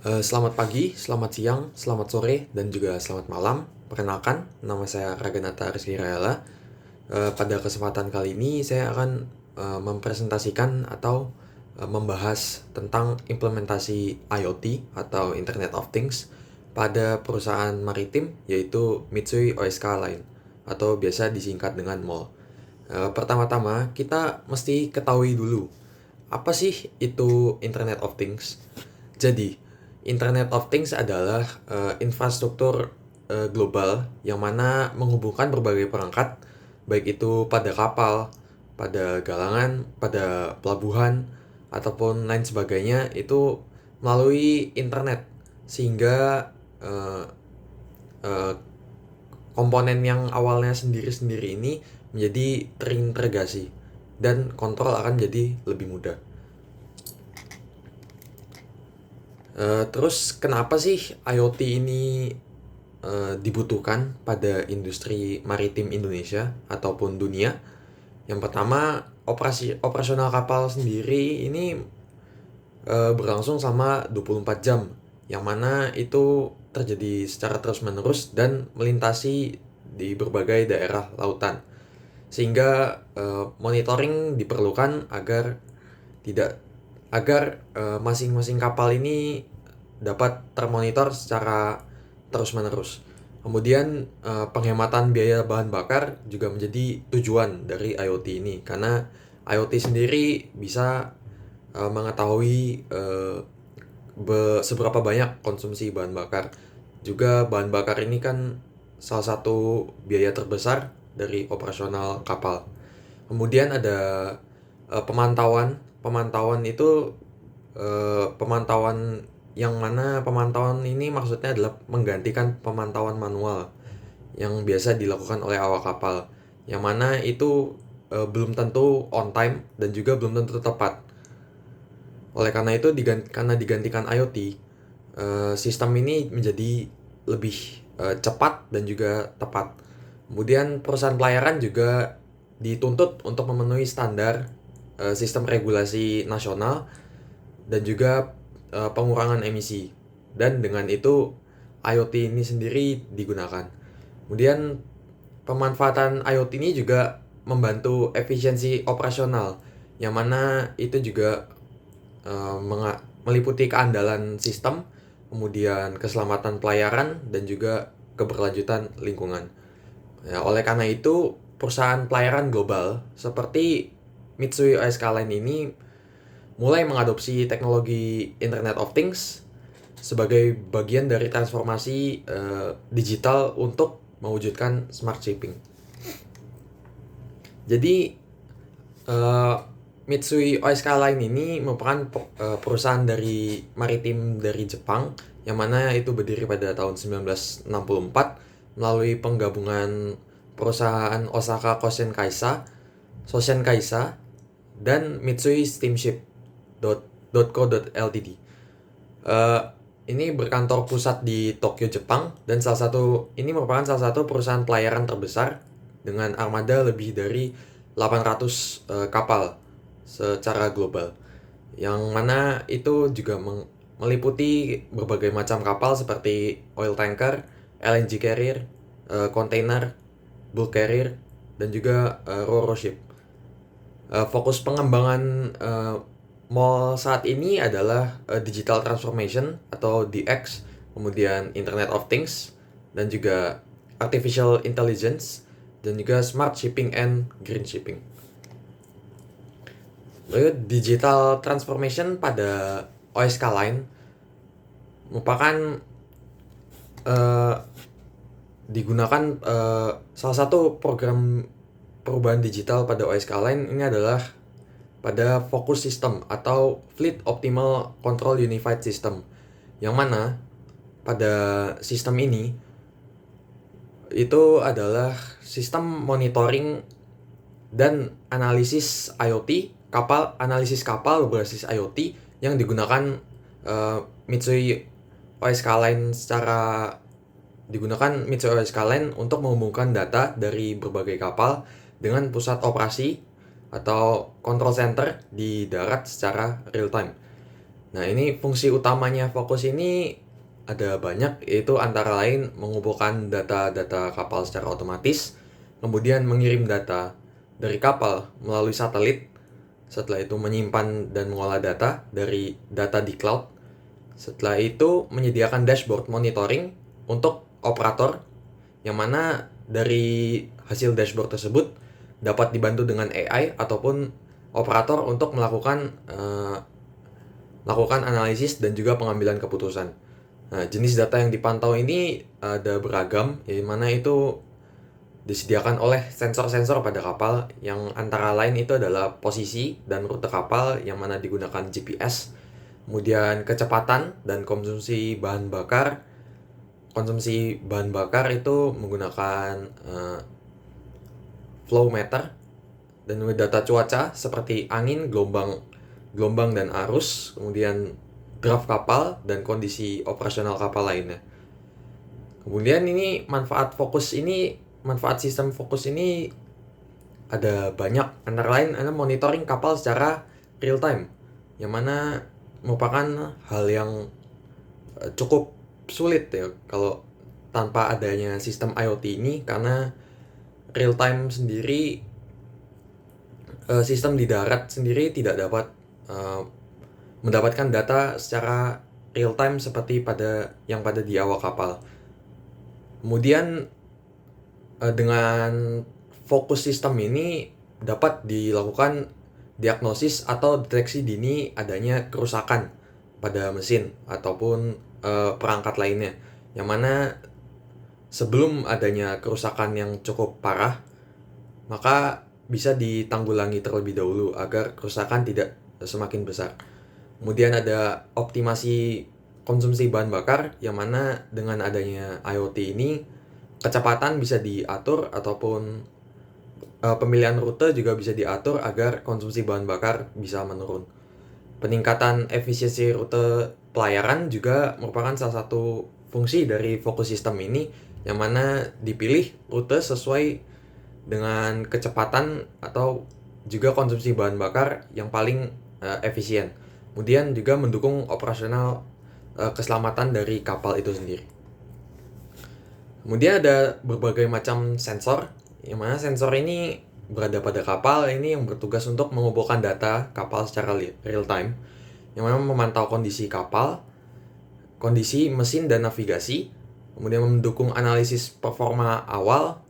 Selamat pagi, selamat siang, selamat sore, dan juga selamat malam. Perkenalkan, nama saya Raganata Rizky Raela. Pada kesempatan kali ini saya akan mempresentasikan atau membahas tentang implementasi IoT atau Internet of Things pada perusahaan maritim yaitu Mitsui O.S.K. Line atau biasa disingkat dengan MOL. Pertama-tama kita mesti ketahui dulu apa sih itu Internet of Things. Jadi, Internet of Things adalah infrastruktur global yang mana menghubungkan berbagai perangkat, baik itu pada kapal, pada galangan, pada pelabuhan, ataupun lain sebagainya itu melalui internet, sehingga eh, eh, komponen yang awalnya sendiri-sendiri ini menjadi terintegrasi dan kontrol akan jadi lebih mudah. Terus kenapa sih IoT ini dibutuhkan pada industri maritim Indonesia ataupun dunia? Yang pertama, operasional kapal sendiri ini berlangsung selama 24 jam, yang mana itu terjadi secara terus-menerus dan melintasi di berbagai daerah lautan. Sehingga monitoring diperlukan agar tidak masing-masing kapal ini dapat termonitor secara terus-menerus. Kemudian penghematan biaya bahan bakar juga menjadi tujuan dari IoT ini, karena IoT sendiri bisa mengetahui seberapa banyak konsumsi bahan bakar. Juga bahan bakar ini kan salah satu biaya terbesar dari operasional kapal. Kemudian ada pemantauan. Pemantauan itu pemantauan yang mana pemantauan ini maksudnya adalah menggantikan pemantauan manual yang biasa dilakukan oleh awak kapal. Yang mana itu belum tentu on time dan juga belum tentu tepat. Oleh karena itu karena digantikan IoT, sistem ini menjadi lebih cepat dan juga tepat. Kemudian perusahaan pelayaran juga dituntut untuk memenuhi standar sistem regulasi nasional dan juga pengurangan emisi. Dan dengan itu IoT ini sendiri digunakan. Kemudian pemanfaatan IoT ini juga membantu efisiensi operasional, yang mana itu juga meliputi keandalan sistem, kemudian keselamatan pelayaran, dan juga keberlanjutan lingkungan. Ya, oleh karena itu, perusahaan pelayaran global seperti Mitsui O.S.K. Line ini mulai mengadopsi teknologi Internet of Things sebagai bagian dari transformasi digital untuk mewujudkan smart shipping. Jadi, Mitsui O.S.K. Line ini merupakan perusahaan dari maritim dari Jepang, yang mana itu berdiri pada tahun 1964 melalui penggabungan perusahaan Osaka Soshen Kaisa, dan Mitsui Steamship .co .ltd. Ini berkantor pusat di Tokyo, Jepang, dan ini merupakan salah satu perusahaan pelayaran terbesar dengan armada lebih dari 800 kapal secara global, yang mana itu juga meliputi berbagai macam kapal seperti oil tanker, LNG carrier, kontainer, bulk carrier, dan juga ro-ro ship. Fokus pengembangan MOL saat ini adalah digital transformation atau DX, kemudian Internet of Things, dan juga artificial intelligence, dan juga smart shipping and green shipping. Lalu digital transformation pada O.S.K. Line merupakan digunakan salah satu program perubahan digital pada O.S.K. Line ini adalah pada fokus sistem atau Fleet Optimal Control Unified System, yang mana pada sistem ini itu adalah sistem monitoring dan analisis analisis kapal berbasis IoT yang digunakan Mitsui O.S.K. Line untuk menghubungkan data dari berbagai kapal dengan pusat operasi atau control center di darat secara real time. Nah, ini fungsi utamanya Focus ini ada banyak, yaitu antara lain mengumpulkan data-data kapal secara otomatis, kemudian mengirim data dari kapal melalui satelit, setelah itu menyimpan dan mengolah data dari data di cloud, setelah itu menyediakan dashboard monitoring untuk operator, yang mana dari hasil dashboard tersebut dapat dibantu dengan AI ataupun operator untuk melakukan analisis dan juga pengambilan keputusan. Nah, jenis data yang dipantau ini ada beragam, yang mana itu disediakan oleh sensor-sensor pada kapal, yang antara lain itu adalah posisi dan rute kapal yang mana digunakan GPS, kemudian kecepatan dan konsumsi bahan bakar. Konsumsi bahan bakar itu menggunakan flow meter, dan data cuaca seperti angin, gelombang dan arus, kemudian draft kapal dan kondisi operasional kapal lainnya. Kemudian ini manfaat sistem Focus ini ada banyak, antara lain ada monitoring kapal secara real time, yang mana merupakan hal yang cukup sulit ya kalau tanpa adanya sistem IoT ini, karena real time sendiri, sistem di darat sendiri tidak dapat mendapatkan data secara real time seperti pada di awak kapal. Kemudian dengan Focus sistem ini dapat dilakukan diagnosis atau deteksi dini adanya kerusakan pada mesin ataupun perangkat lainnya, yang mana sebelum adanya kerusakan yang cukup parah, maka bisa ditanggulangi terlebih dahulu agar kerusakan tidak semakin besar. Kemudian ada optimasi konsumsi bahan bakar, yang mana dengan adanya IoT ini kecepatan bisa diatur ataupun pemilihan rute juga bisa diatur agar konsumsi bahan bakar bisa menurun. Peningkatan efisiensi rute pelayaran juga merupakan salah satu fungsi dari Focus sistem ini, yang mana dipilih rute sesuai dengan kecepatan atau juga konsumsi bahan bakar yang paling efisien. Kemudian juga mendukung operasional keselamatan dari kapal itu sendiri. Kemudian ada berbagai macam sensor, yang mana sensor ini berada pada kapal ini yang bertugas untuk mengumpulkan data kapal secara real time, yang mana memantau kondisi kapal, kondisi mesin dan navigasi, kemudian mendukung analisis performa awal,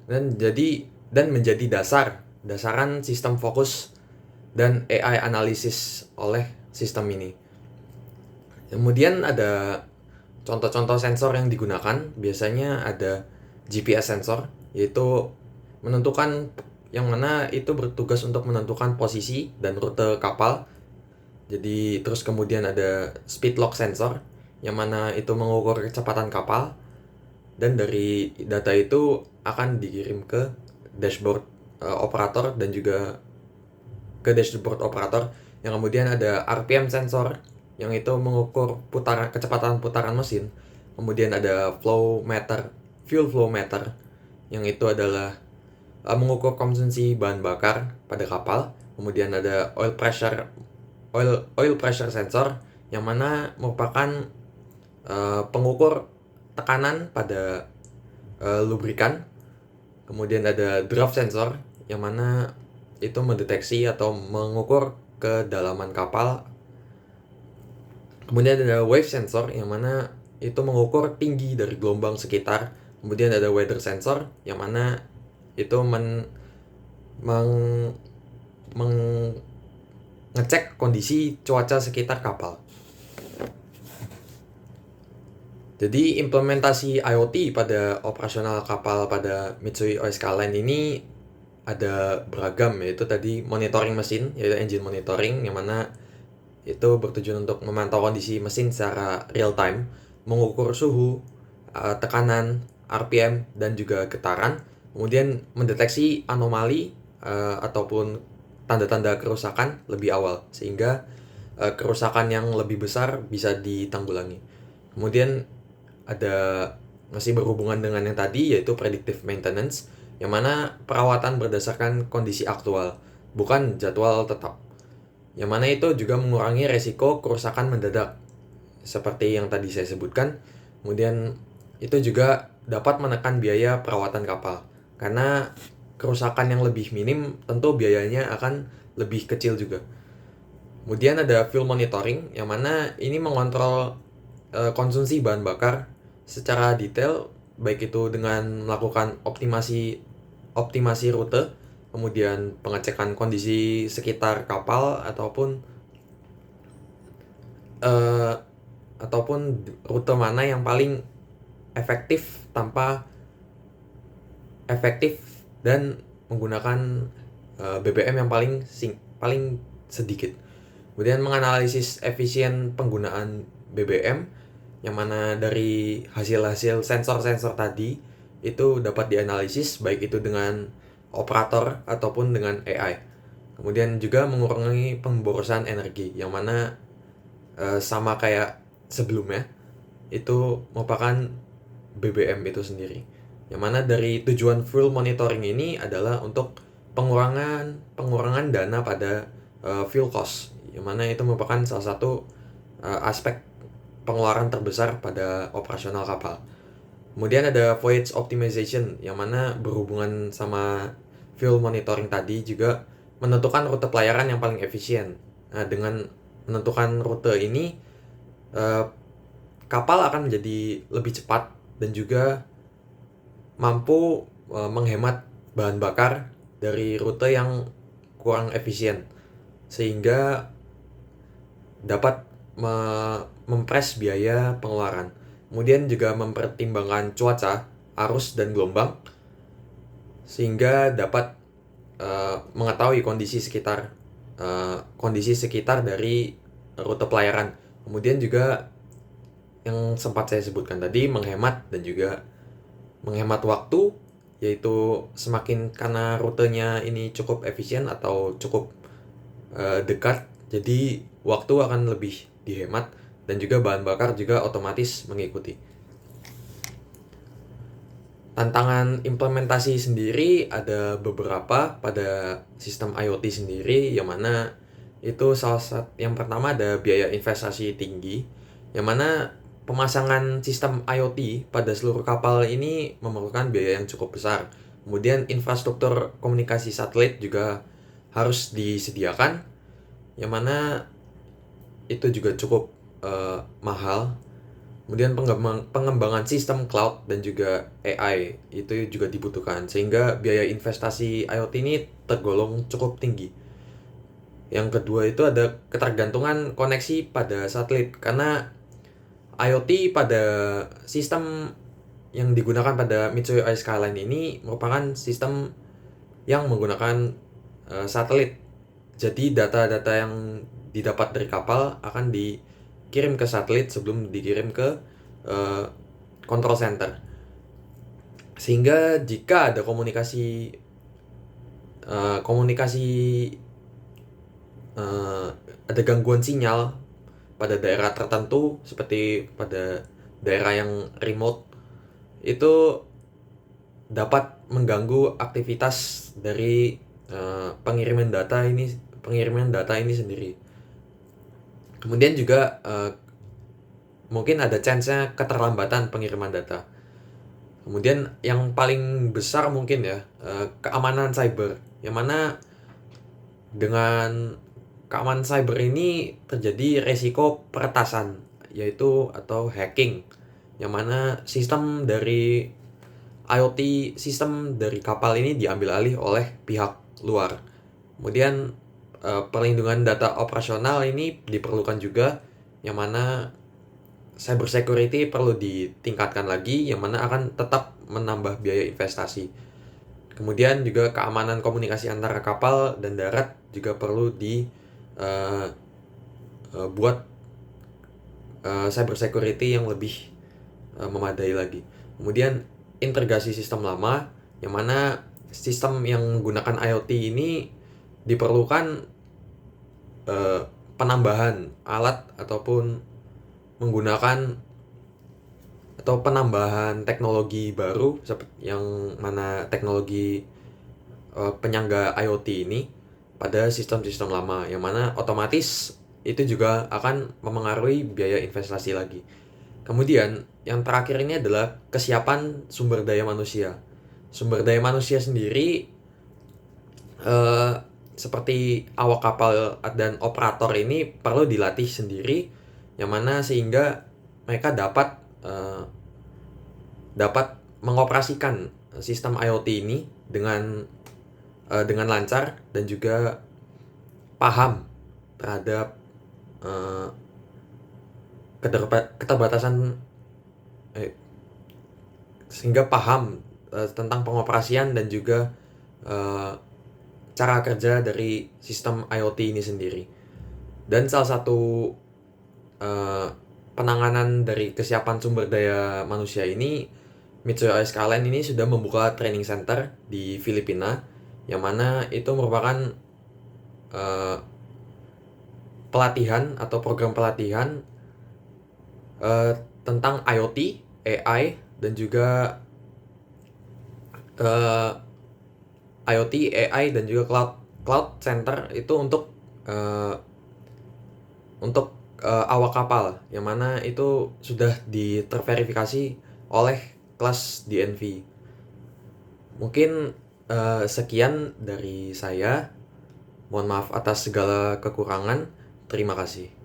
dan menjadi dasaran sistem Focus dan AI analisis oleh sistem ini. Kemudian ada contoh-contoh sensor yang digunakan, biasanya ada GPS sensor, yaitu yang mana itu bertugas untuk menentukan posisi dan rute kapal. Jadi terus kemudian ada speed lock sensor, yang mana itu mengukur kecepatan kapal, dan dari data itu akan dikirim ke dashboard operator dan juga ke dashboard operator. Yang kemudian ada RPM sensor, yang itu mengukur kecepatan putaran mesin. Kemudian ada fuel flow meter, yang itu adalah mengukur konsumsi bahan bakar pada kapal. Kemudian ada oil pressure sensor, yang mana merupakan pengukur tekanan pada lubrikan. Kemudian ada draft sensor, yang mana itu mendeteksi atau mengukur kedalaman kapal. Kemudian ada wave sensor, yang mana itu mengukur tinggi dari gelombang sekitar. Kemudian ada weather sensor, yang mana itu mengecek kondisi cuaca sekitar kapal. Jadi implementasi IoT pada operasional kapal pada Mitsui O.S.K. Line ini ada beragam, yaitu tadi monitoring mesin, yaitu engine monitoring, yang mana itu bertujuan untuk memantau kondisi mesin secara real time, mengukur suhu, tekanan, RPM, dan juga getaran, kemudian mendeteksi anomali ataupun tanda-tanda kerusakan lebih awal, sehingga kerusakan yang lebih besar bisa ditanggulangi. Kemudian ada masih berhubungan dengan yang tadi, yaitu predictive maintenance, yang mana perawatan berdasarkan kondisi aktual, bukan jadwal tetap. yang mana itu juga mengurangi resiko kerusakan mendadak seperti yang tadi saya sebutkan. Kemudian itu juga dapat menekan biaya perawatan kapal, karena kerusakan yang lebih minim tentu biayanya akan lebih kecil juga. Kemudian ada fuel monitoring, yang mana ini mengontrol konsumsi bahan bakar secara detail, baik itu dengan melakukan optimasi rute, kemudian pengecekan kondisi sekitar kapal eh, ataupun rute mana yang paling efektif dan menggunakan BBM yang paling sedikit. Kemudian menganalisis efisien penggunaan BBM, yang mana dari hasil-hasil sensor-sensor tadi itu dapat dianalisis baik itu dengan operator ataupun dengan AI. Kemudian juga mengurangi pemborosan energi, yang mana sama kayak sebelumnya itu merupakan BBM itu sendiri. Yang mana dari tujuan fuel monitoring ini adalah untuk pengurangan dana pada fuel cost, yang mana itu merupakan salah satu aspek pengeluaran terbesar pada operasional kapal. Kemudian ada voyage optimization, yang mana berhubungan sama fuel monitoring tadi juga menentukan rute pelayaran yang paling efisien. Nah, dengan menentukan rute ini, kapal akan menjadi lebih cepat dan juga mampu menghemat bahan bakar dari rute yang kurang efisien, sehingga dapat mempres biaya pengeluaran. Kemudian juga mempertimbangkan cuaca, arus, dan gelombang, sehingga dapat mengetahui kondisi sekitar dari rute pelayaran. Kemudian juga yang sempat saya sebutkan tadi, menghemat dan juga menghemat waktu, yaitu semakin karena rutenya ini cukup efisien atau cukup dekat, jadi waktu akan lebih dihemat dan juga bahan bakar juga otomatis mengikuti. Tantangan implementasi sendiri ada beberapa pada sistem IoT sendiri, yang mana itu yang pertama ada biaya investasi tinggi, yang mana pemasangan sistem IoT pada seluruh kapal ini memerlukan biaya yang cukup besar. Kemudian infrastruktur komunikasi satelit juga harus disediakan, yang mana itu juga cukup mahal. Kemudian pengembangan sistem cloud dan juga AI itu juga dibutuhkan, sehingga biaya investasi IoT ini tergolong cukup tinggi. Yang kedua itu ada ketergantungan koneksi pada satelit, karena IoT pada sistem yang digunakan pada Mitsui Ice Skyline ini merupakan sistem yang menggunakan satelit. Jadi data-data yang didapat dari kapal akan dikirim ke satelit sebelum dikirim ke control center. Sehingga jika ada komunikasi ada gangguan sinyal pada daerah tertentu, seperti pada daerah yang remote, itu dapat mengganggu aktivitas dari pengiriman data ini sendiri. Kemudian juga mungkin ada chance-nya keterlambatan pengiriman data. Kemudian yang paling besar mungkin ya keamanan cyber, yang mana dengan keamanan cyber ini terjadi resiko peretasan, yaitu atau hacking, yang mana sistem dari kapal ini diambil alih oleh pihak luar. Kemudian perlindungan data operasional ini diperlukan juga, yang mana cyber security perlu ditingkatkan lagi, yang mana akan tetap menambah biaya investasi. Kemudian juga keamanan komunikasi antara kapal dan darat juga perlu buat cyber security yang lebih memadai lagi. Kemudian integrasi sistem lama, yang mana sistem yang menggunakan IoT ini diperlukan penambahan alat ataupun menggunakan atau penambahan teknologi baru, seperti yang mana teknologi penyangga IoT ini, pada sistem-sistem lama, yang mana otomatis itu juga akan memengaruhi biaya investasi lagi. Kemudian yang terakhir ini adalah kesiapan sumber daya manusia. Sumber daya manusia sendiri eh, seperti awak kapal dan operator ini perlu dilatih sendiri, yang mana sehingga mereka dapat mengoperasikan sistem IoT ini dengan lancar dan juga paham terhadap eh, keterbatasan, sehingga paham tentang pengoperasian dan juga eh, cara kerja dari sistem IoT ini sendiri. Dan salah satu eh, penanganan dari kesiapan sumber daya manusia ini, Mitsui OS Skyline ini sudah membuka training center di Filipina, yang mana itu merupakan eh, pelatihan atau program pelatihan tentang IoT, AI, dan juga eh, IoT, AI, dan juga cloud center itu eh, untuk awak kapal, yang mana itu sudah terverifikasi oleh kelas DNV. Mungkin sekian dari saya. Mohon maaf atas segala kekurangan. Terima kasih.